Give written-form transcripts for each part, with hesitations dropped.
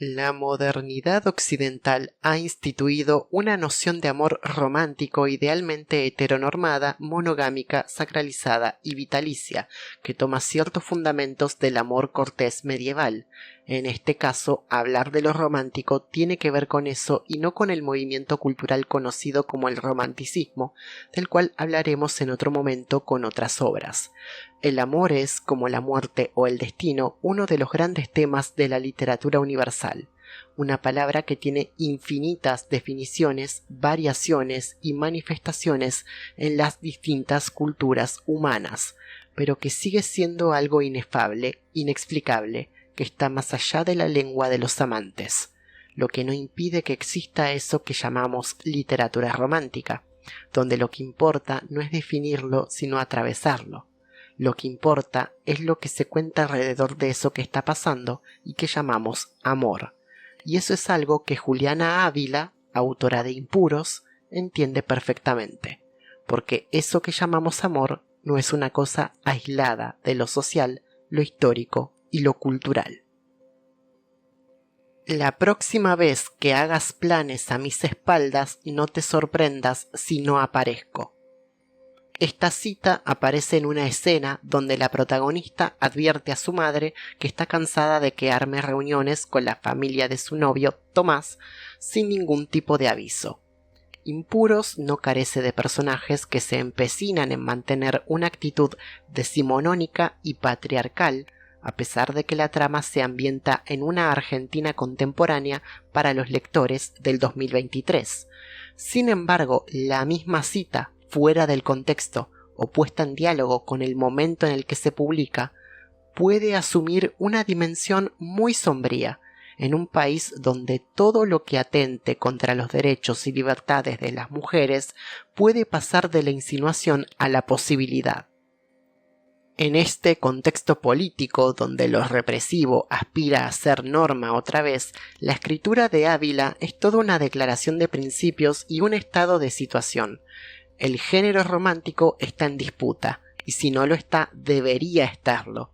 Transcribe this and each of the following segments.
La modernidad occidental ha instituido una noción de amor romántico idealmente heteronormada, monogámica, sacralizada y vitalicia, que toma ciertos fundamentos del amor cortés medieval. En este caso, hablar de lo romántico tiene que ver con eso y no con el movimiento cultural conocido como el romanticismo, del cual hablaremos en otro momento con otras obras. El amor es, como la muerte o el destino, uno de los grandes temas de la literatura universal, una palabra que tiene infinitas definiciones, variaciones y manifestaciones en las distintas culturas humanas, pero que sigue siendo algo inefable, inexplicable, que está más allá de la lengua de los amantes, lo que no impide que exista eso que llamamos literatura romántica, donde lo que importa no es definirlo sino atravesarlo. Lo que importa es lo que se cuenta alrededor de eso que está pasando y que llamamos amor. Y eso es algo que Juliana Ávila, autora de Impuros, entiende perfectamente, porque eso que llamamos amor no es una cosa aislada de lo social, lo histórico y lo cultural. La próxima vez que hagas planes a mis espaldas, no te sorprendas si no aparezco. Esta cita aparece en una escena donde la protagonista advierte a su madre que está cansada de que arme reuniones con la familia de su novio, Tomás, sin ningún tipo de aviso. Impuros no carece de personajes que se empecinan en mantener una actitud decimonónica y patriarcal, a pesar de que la trama se ambienta en una Argentina contemporánea para los lectores del 2023. Sin embargo, la misma cita, fuera del contexto o puesta en diálogo con el momento en el que se publica, puede asumir una dimensión muy sombría en un país donde todo lo que atente contra los derechos y libertades de las mujeres puede pasar de la insinuación a la posibilidad. En este contexto político donde lo represivo aspira a ser norma otra vez, la escritura de Ávila es toda una declaración de principios y un estado de situación. El género romántico está en disputa, y si no lo está, debería estarlo.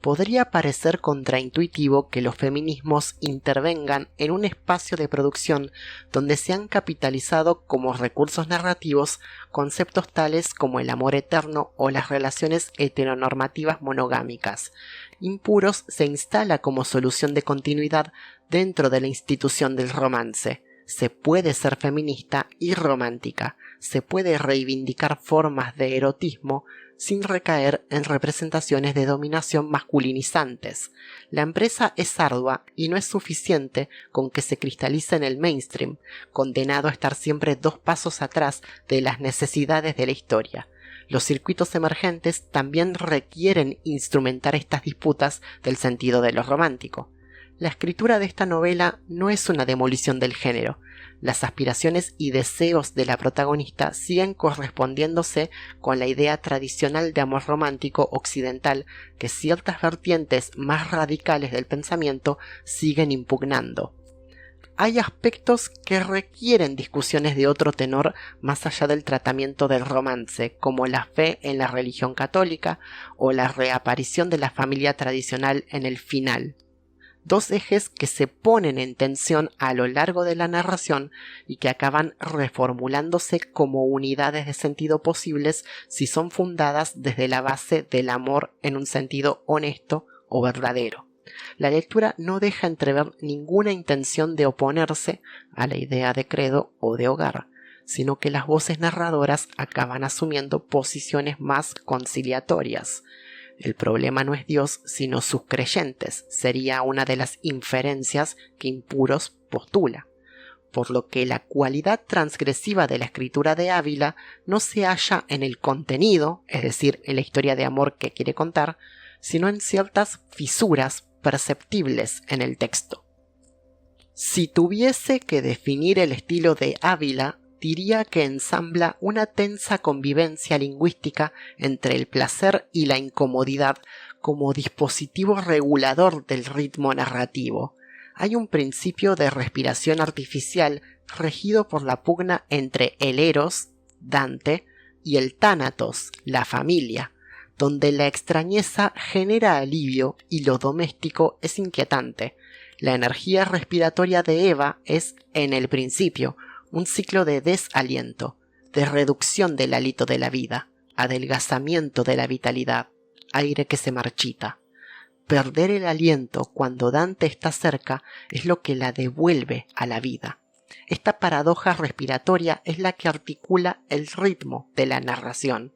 Podría parecer contraintuitivo que los feminismos intervengan en un espacio de producción donde se han capitalizado como recursos narrativos conceptos tales como el amor eterno o las relaciones heteronormativas monogámicas. Impuros se instala como solución de continuidad dentro de la institución del romance. Se puede ser feminista y romántica, se puede reivindicar formas de erotismo sin recaer en representaciones de dominación masculinizantes. La empresa es ardua y no es suficiente con que se cristalice en el mainstream, condenado a estar siempre 2 pasos atrás de las necesidades de la historia. Los circuitos emergentes también requieren instrumentar estas disputas del sentido de lo romántico. La escritura de esta novela no es una demolición del género. Las aspiraciones y deseos de la protagonista siguen correspondiéndose con la idea tradicional de amor romántico occidental que ciertas vertientes más radicales del pensamiento siguen impugnando. Hay aspectos que requieren discusiones de otro tenor más allá del tratamiento del romance, como la fe en la religión católica o la reaparición de la familia tradicional en el final. 2 ejes que se ponen en tensión a lo largo de la narración y que acaban reformulándose como unidades de sentido posibles si son fundadas desde la base del amor en un sentido honesto o verdadero. La lectura no deja entrever ninguna intención de oponerse a la idea de credo o de hogar, sino que las voces narradoras acaban asumiendo posiciones más conciliatorias. El problema no es Dios, sino sus creyentes, sería una de las inferencias que Impuros postula, por lo que la cualidad transgresiva de la escritura de Ávila no se halla en el contenido, es decir, en la historia de amor que quiere contar, sino en ciertas fisuras perceptibles en el texto. Si tuviese que definir el estilo de Ávila, diría que ensambla una tensa convivencia lingüística entre el placer y la incomodidad como dispositivo regulador del ritmo narrativo. Hay un principio de respiración artificial regido por la pugna entre el eros, Dante, y el tánatos, la familia, donde la extrañeza genera alivio y lo doméstico es inquietante. La energía respiratoria de Eva es, en el principio, un ciclo de desaliento, de reducción del hálito de la vida, adelgazamiento de la vitalidad, aire que se marchita. Perder el aliento cuando Dante está cerca es lo que la devuelve a la vida. Esta paradoja respiratoria es la que articula el ritmo de la narración.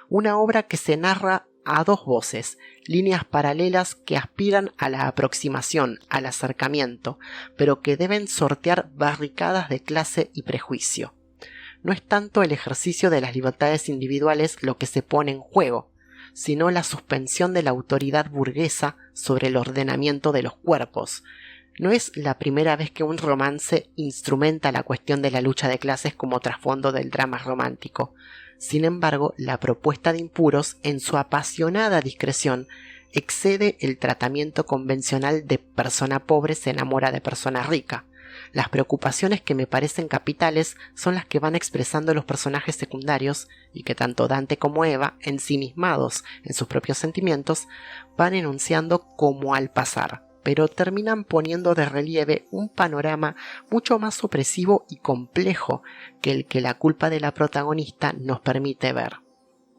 Una obra que se narra a dos voces, líneas paralelas que aspiran a la aproximación, al acercamiento, pero que deben sortear barricadas de clase y prejuicio. No es tanto el ejercicio de las libertades individuales lo que se pone en juego, sino la suspensión de la autoridad burguesa sobre el ordenamiento de los cuerpos. No es la primera vez que un romance instrumenta la cuestión de la lucha de clases como trasfondo del drama romántico. Sin embargo, la propuesta de Impuros, en su apasionada discreción, excede el tratamiento convencional de persona pobre se enamora de persona rica. Las preocupaciones que me parecen capitales son las que van expresando los personajes secundarios y que tanto Dante como Eva, ensimismados en sus propios sentimientos, van enunciando como al pasar, pero terminan poniendo de relieve un panorama mucho más opresivo y complejo que el que la culpa de la protagonista nos permite ver.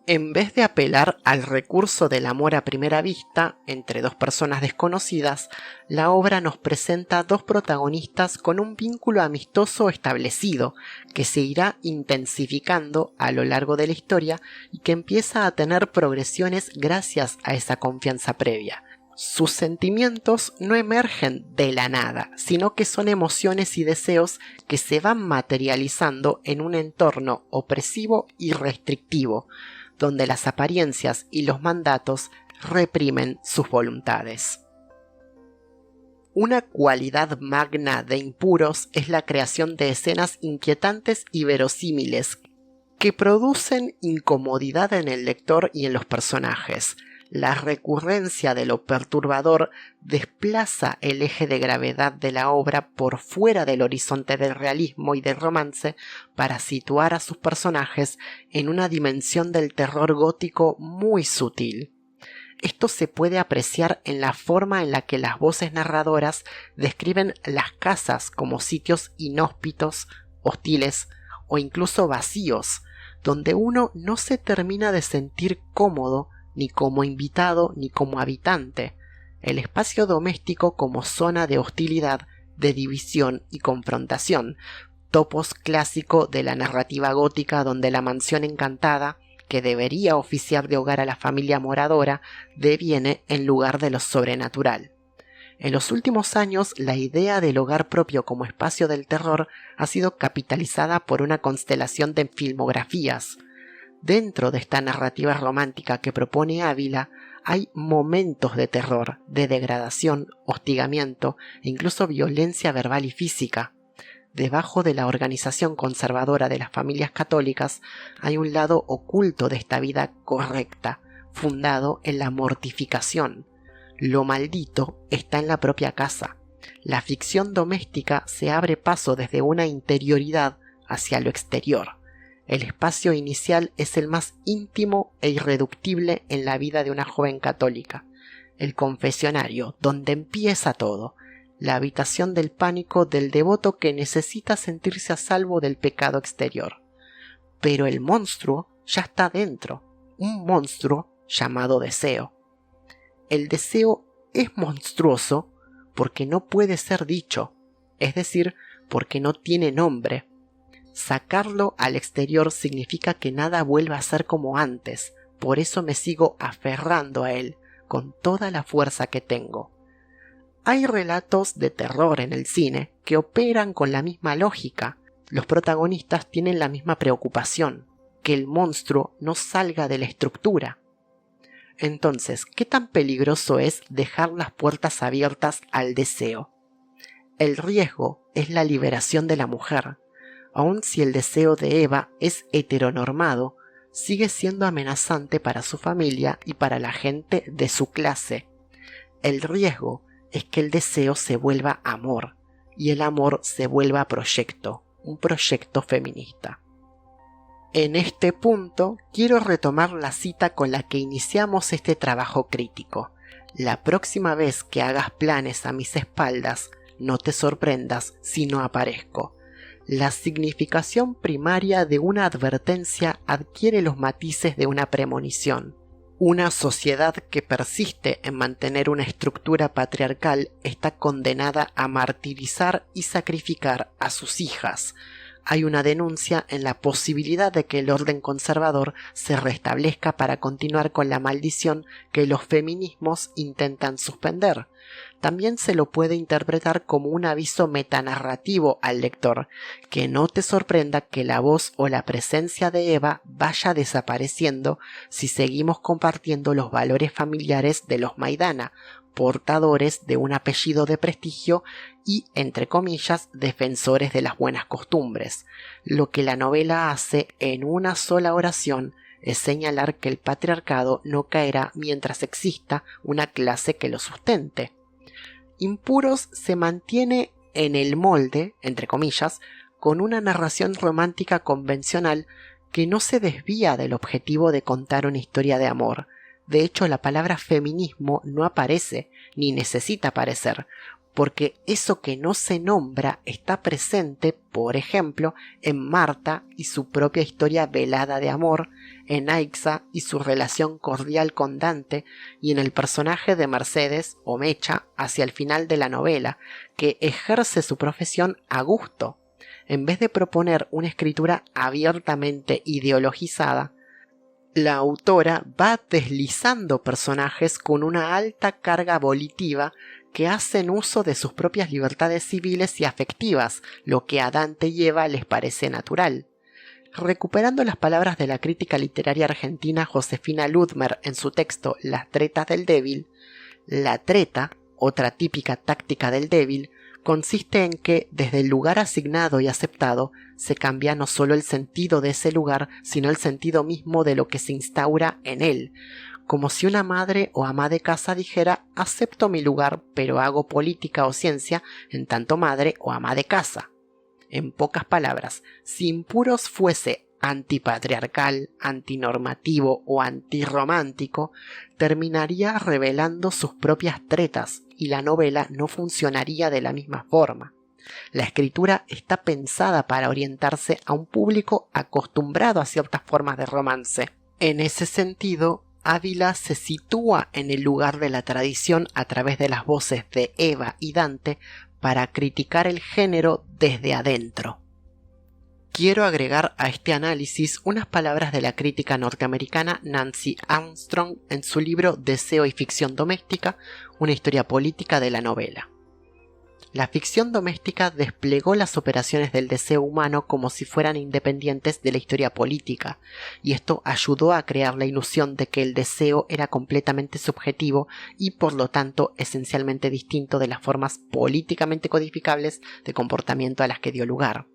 En vez de apelar al recurso del amor a primera vista entre dos personas desconocidas, la obra nos presenta dos protagonistas con un vínculo amistoso establecido, que se irá intensificando a lo largo de la historia y que empieza a tener progresiones gracias a esa confianza previa. Sus sentimientos no emergen de la nada, sino que son emociones y deseos que se van materializando en un entorno opresivo y restrictivo, donde las apariencias y los mandatos reprimen sus voluntades. Una cualidad magna de Impuros es la creación de escenas inquietantes y verosímiles que producen incomodidad en el lector y en los personajes. La recurrencia de lo perturbador desplaza el eje de gravedad de la obra por fuera del horizonte del realismo y del romance para situar a sus personajes en una dimensión del terror gótico muy sutil. Esto se puede apreciar en la forma en la que las voces narradoras describen las casas como sitios inhóspitos, hostiles o incluso vacíos, donde uno no se termina de sentir cómodo ni como invitado ni como habitante, el espacio doméstico como zona de hostilidad, de división y confrontación, topos clásico de la narrativa gótica donde la mansión encantada, que debería oficiar de hogar a la familia moradora, deviene en lugar de lo sobrenatural. En los últimos años, la idea del hogar propio como espacio del terror ha sido capitalizada por una constelación de filmografías. Dentro de esta narrativa romántica que propone Ávila, hay momentos de terror, de degradación, hostigamiento e incluso violencia verbal y física. Debajo de la organización conservadora de las familias católicas hay un lado oculto de esta vida correcta, fundado en la mortificación. Lo maldito está en la propia casa. La ficción doméstica se abre paso desde una interioridad hacia lo exterior. El espacio inicial es el más íntimo e irreductible en la vida de una joven católica. El confesionario, donde empieza todo. La habitación del pánico del devoto que necesita sentirse a salvo del pecado exterior. Pero el monstruo ya está dentro. Un monstruo llamado deseo. El deseo es monstruoso porque no puede ser dicho, es decir, porque no tiene nombre. Sacarlo al exterior significa que nada vuelva a ser como antes, por eso me sigo aferrando a él con toda la fuerza que tengo. Hay relatos de terror en el cine que operan con la misma lógica. Los protagonistas tienen la misma preocupación, que el monstruo no salga de la estructura. Entonces, ¿qué tan peligroso es dejar las puertas abiertas al deseo? El riesgo es la liberación de la mujer. Aun si el deseo de Eva es heteronormado, sigue siendo amenazante para su familia y para la gente de su clase. El riesgo es que el deseo se vuelva amor, y el amor se vuelva proyecto, un proyecto feminista. En este punto, quiero retomar la cita con la que iniciamos este trabajo crítico. La próxima vez que hagas planes a mis espaldas, no te sorprendas si no aparezco. La significación primaria de una advertencia adquiere los matices de una premonición. Una sociedad que persiste en mantener una estructura patriarcal está condenada a martirizar y sacrificar a sus hijas. Hay una denuncia en la posibilidad de que el orden conservador se restablezca para continuar con la maldición que los feminismos intentan suspender. También se lo puede interpretar como un aviso metanarrativo al lector, que no te sorprenda que la voz o la presencia de Eva vaya desapareciendo si seguimos compartiendo los valores familiares de los Maidana, portadores de un apellido de prestigio y, entre comillas, defensores de las buenas costumbres. Lo que la novela hace en una sola oración es señalar que el patriarcado no caerá mientras exista una clase que lo sustente. Impuros se mantiene en el molde, entre comillas, con una narración romántica convencional que no se desvía del objetivo de contar una historia de amor. De hecho, la palabra feminismo no aparece, ni necesita aparecer, porque eso que no se nombra está presente, por ejemplo, en Marta y su propia historia velada de amor, en Aixa y su relación cordial con Dante, y en el personaje de Mercedes o Mecha hacia el final de la novela, que ejerce su profesión a gusto. En vez de proponer una escritura abiertamente ideologizada, la autora va deslizando personajes con una alta carga volitiva que hacen uso de sus propias libertades civiles y afectivas, lo que a Dante y Eva les parece natural. Recuperando las palabras de la crítica literaria argentina Josefina Ludmer en su texto Las tretas del débil, la treta, otra típica táctica del débil, consiste en que, desde el lugar asignado y aceptado, se cambia no solo el sentido de ese lugar, sino el sentido mismo de lo que se instaura en él, como si una madre o ama de casa dijera: acepto mi lugar, pero hago política o ciencia en tanto madre o ama de casa. En pocas palabras, si Impuros fuese antipatriarcal, antinormativo o antirromántico, terminaría revelando sus propias tretas y la novela no funcionaría de la misma forma. La escritura está pensada para orientarse a un público acostumbrado a ciertas formas de romance. En ese sentido, Ávila se sitúa en el lugar de la tradición a través de las voces de Eva y Dante para criticar el género desde adentro. Quiero agregar a este análisis unas palabras de la crítica norteamericana Nancy Armstrong en su libro Deseo y ficción doméstica, una historia política de la novela. La ficción doméstica desplegó las operaciones del deseo humano como si fueran independientes de la historia política, y esto ayudó a crear la ilusión de que el deseo era completamente subjetivo y por lo tanto esencialmente distinto de las formas políticamente codificables de comportamiento a las que dio lugar.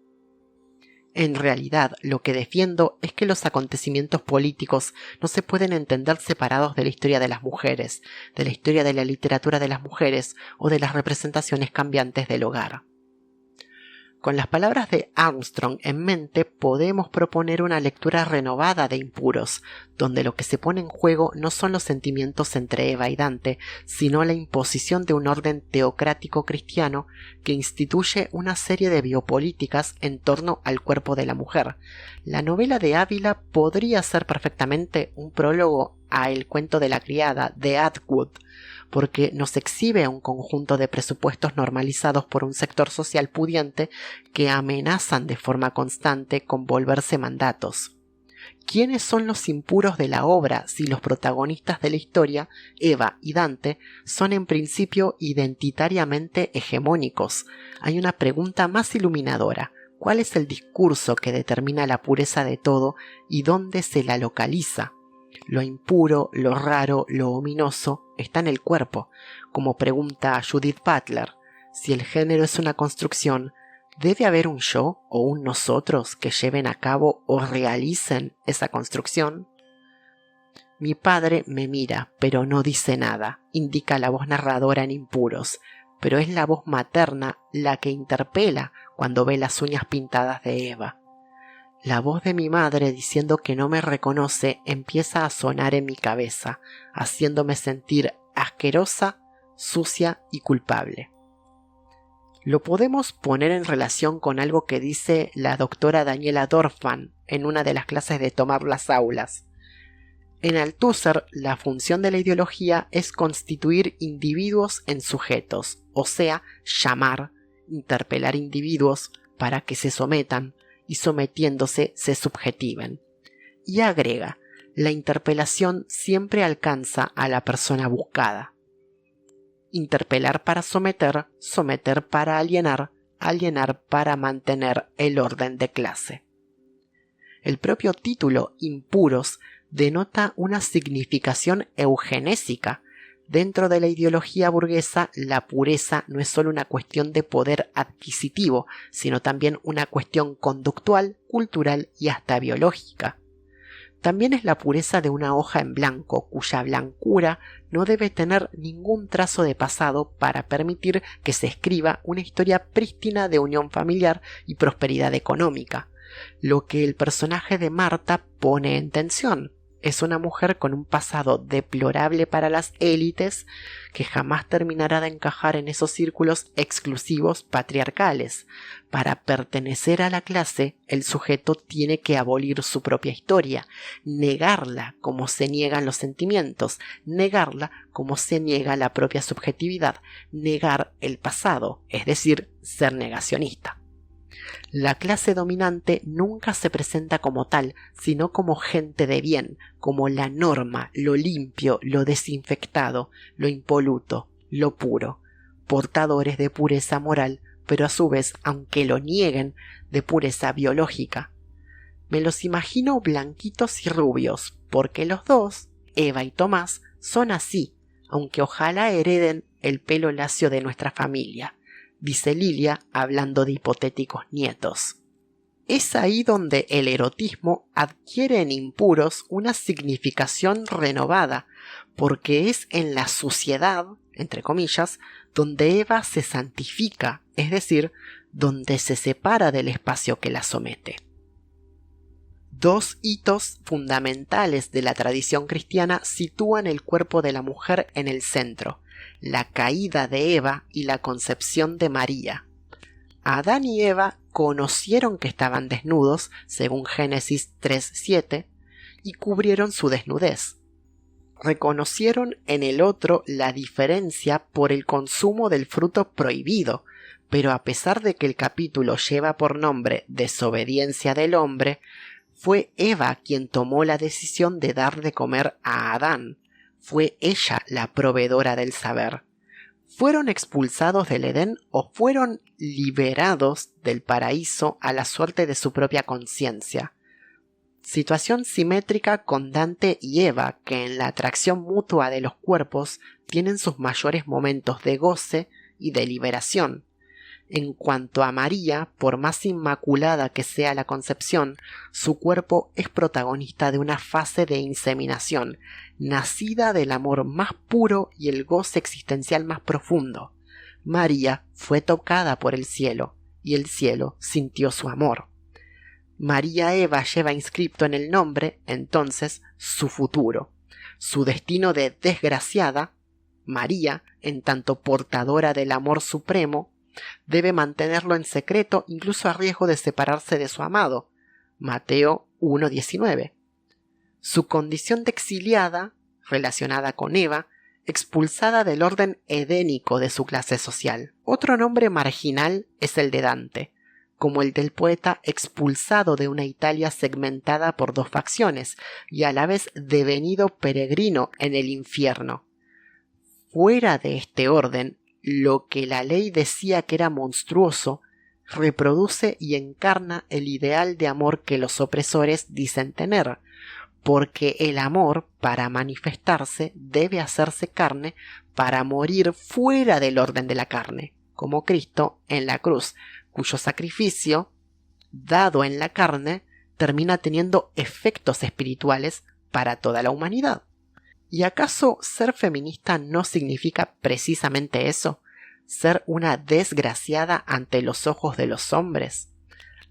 En realidad, lo que defiendo es que los acontecimientos políticos no se pueden entender separados de la historia de las mujeres, de la historia de la literatura de las mujeres o de las representaciones cambiantes del hogar. Con las palabras de Armstrong en mente, podemos proponer una lectura renovada de Impuros, donde lo que se pone en juego no son los sentimientos entre Eva y Dante, sino la imposición de un orden teocrático cristiano que instituye una serie de biopolíticas en torno al cuerpo de la mujer. La novela de Ávila podría ser perfectamente un prólogo a El cuento de la criada de Atwood, porque nos exhibe un conjunto de presupuestos normalizados por un sector social pudiente que amenazan de forma constante con volverse mandatos. ¿Quiénes son los impuros de la obra si los protagonistas de la historia, Eva y Dante, son en principio identitariamente hegemónicos? Hay una pregunta más iluminadora. ¿Cuál es el discurso que determina la pureza de todo y dónde se la localiza? Lo impuro, lo raro, lo ominoso está en el cuerpo. Como pregunta Judith Butler, si el género es una construcción, ¿debe haber un yo o un nosotros que lleven a cabo o realicen esa construcción? Mi padre me mira, pero no dice nada, indica la voz narradora en Impuros, pero es la voz materna la que interpela cuando ve las uñas pintadas de Eva. La voz de mi madre diciendo que no me reconoce empieza a sonar en mi cabeza, haciéndome sentir asquerosa, sucia y culpable. Lo podemos poner en relación con algo que dice la doctora Daniela Dorfman en una de las clases de Tomar las Aulas. En Althusser, la función de la ideología es constituir individuos en sujetos, o sea, llamar, interpelar individuos para que se sometan y sometiéndose se subjetiven. Y agrega, la interpelación siempre alcanza a la persona buscada. Interpelar para someter, someter para alienar, alienar para mantener el orden de clase. El propio título, impuros, denota una significación eugenésica. Dentro de la ideología burguesa, la pureza no es solo una cuestión de poder adquisitivo, sino también una cuestión conductual, cultural y hasta biológica. También es la pureza de una hoja en blanco, cuya blancura no debe tener ningún trazo de pasado para permitir que se escriba una historia prístina de unión familiar y prosperidad económica. Lo que el personaje de Marta pone en tensión. Es una mujer con un pasado deplorable para las élites que jamás terminará de encajar en esos círculos exclusivos patriarcales. Para pertenecer a la clase, el sujeto tiene que abolir su propia historia, negarla como se niegan los sentimientos, negarla como se niega la propia subjetividad, negar el pasado, es decir, ser negacionista. La clase dominante nunca se presenta como tal, sino como gente de bien, como la norma, lo limpio, lo desinfectado, lo impoluto, lo puro, portadores de pureza moral, pero a su vez, aunque lo nieguen, de pureza biológica. Me los imagino blanquitos y rubios, porque los dos, Eva y Tomás, son así, aunque ojalá hereden el pelo lacio de nuestra familia, dice Lilia hablando de hipotéticos nietos. Es ahí donde el erotismo adquiere en impuros una significación renovada, porque es en la suciedad, entre comillas, donde Eva se santifica, es decir, donde se separa del espacio que la somete. Dos hitos fundamentales de la tradición cristiana sitúan el cuerpo de la mujer en el centro: la caída de Eva y la concepción de María. Adán y Eva conocieron que estaban desnudos, según Génesis 3:7, y cubrieron su desnudez. Reconocieron en el otro la diferencia por el consumo del fruto prohibido, pero a pesar de que el capítulo lleva por nombre Desobediencia del hombre, fue Eva quien tomó la decisión de dar de comer a Adán. Fue ella la proveedora del saber. ¿Fueron expulsados del Edén o fueron liberados del paraíso a la suerte de su propia conciencia? Situación simétrica con Dante y Eva, que en la atracción mutua de los cuerpos tienen sus mayores momentos de goce y de liberación. En cuanto a María, por más inmaculada que sea la concepción, su cuerpo es protagonista de una fase de inseminación, nacida del amor más puro y el goce existencial más profundo. María fue tocada por el cielo, y el cielo sintió su amor. María Eva lleva inscripto en el nombre, entonces, su futuro, su destino de desgraciada. María, en tanto portadora del amor supremo, debe mantenerlo en secreto, incluso a riesgo de separarse de su amado. Mateo 1:19. Su condición de exiliada, relacionada con Eva, expulsada del orden edénico de su clase social. Otro nombre marginal es el de Dante, como el del poeta expulsado de una Italia segmentada por dos facciones y a la vez devenido peregrino en el infierno. Fuera de este orden, lo que la ley decía que era monstruoso, reproduce y encarna el ideal de amor que los opresores dicen tener, porque el amor, para manifestarse, debe hacerse carne para morir fuera del orden de la carne, como Cristo en la cruz, cuyo sacrificio, dado en la carne, termina teniendo efectos espirituales para toda la humanidad. ¿Y acaso ser feminista no significa precisamente eso? ¿Ser una desgraciada ante los ojos de los hombres?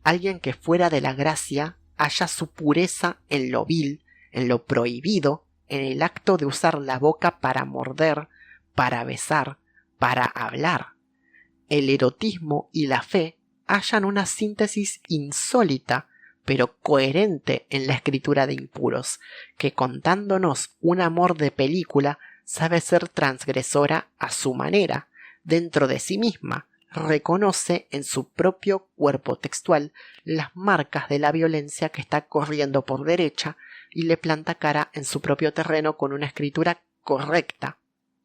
Alguien que fuera de la gracia halla su pureza en lo vil, en lo prohibido, en el acto de usar la boca para morder, para besar, para hablar. el erotismo y la fe hallan una síntesis insólita pero coherente en la escritura de Impuros, que contándonos un amor de película sabe ser transgresora a su manera, dentro de sí misma, reconoce en su propio cuerpo textual las marcas de la violencia que está corriendo por derecha y le planta cara en su propio terreno con una escritura correcta,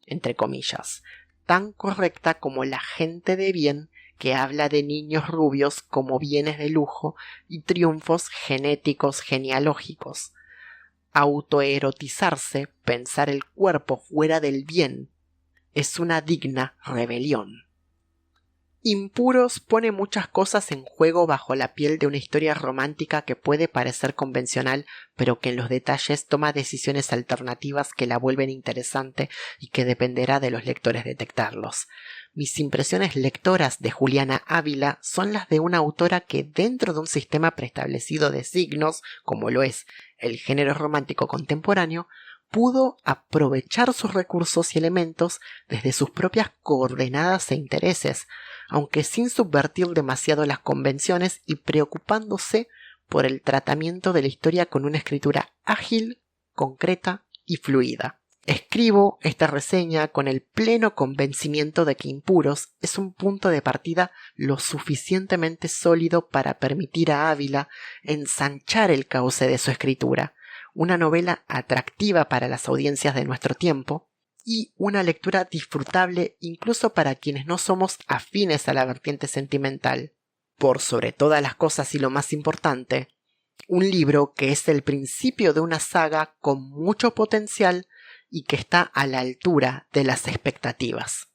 entre comillas, tan correcta como la gente de bien que habla de niños rubios como bienes de lujo y triunfos genéticos genealógicos. Autoerotizarse, pensar el cuerpo fuera del bien, es una digna rebelión. Impuros pone muchas cosas en juego bajo la piel de una historia romántica que puede parecer convencional, pero que en los detalles toma decisiones alternativas que la vuelven interesante y que dependerá de los lectores detectarlos. Mis impresiones lectoras de Juliana Ávila son las de una autora que, dentro de un sistema preestablecido de signos, como lo es el género romántico contemporáneo, pudo aprovechar sus recursos y elementos desde sus propias coordenadas e intereses, aunque sin subvertir demasiado las convenciones y preocupándose por el tratamiento de la historia con una escritura ágil, concreta y fluida. Escribo esta reseña con el pleno convencimiento de que Impuros es un punto de partida lo suficientemente sólido para permitir a Ávila ensanchar el cauce de su escritura, una novela atractiva para las audiencias de nuestro tiempo y una lectura disfrutable incluso para quienes no somos afines a la vertiente sentimental. Por sobre todas las cosas y lo más importante, un libro que es el principio de una saga con mucho potencial y que está a la altura de las expectativas.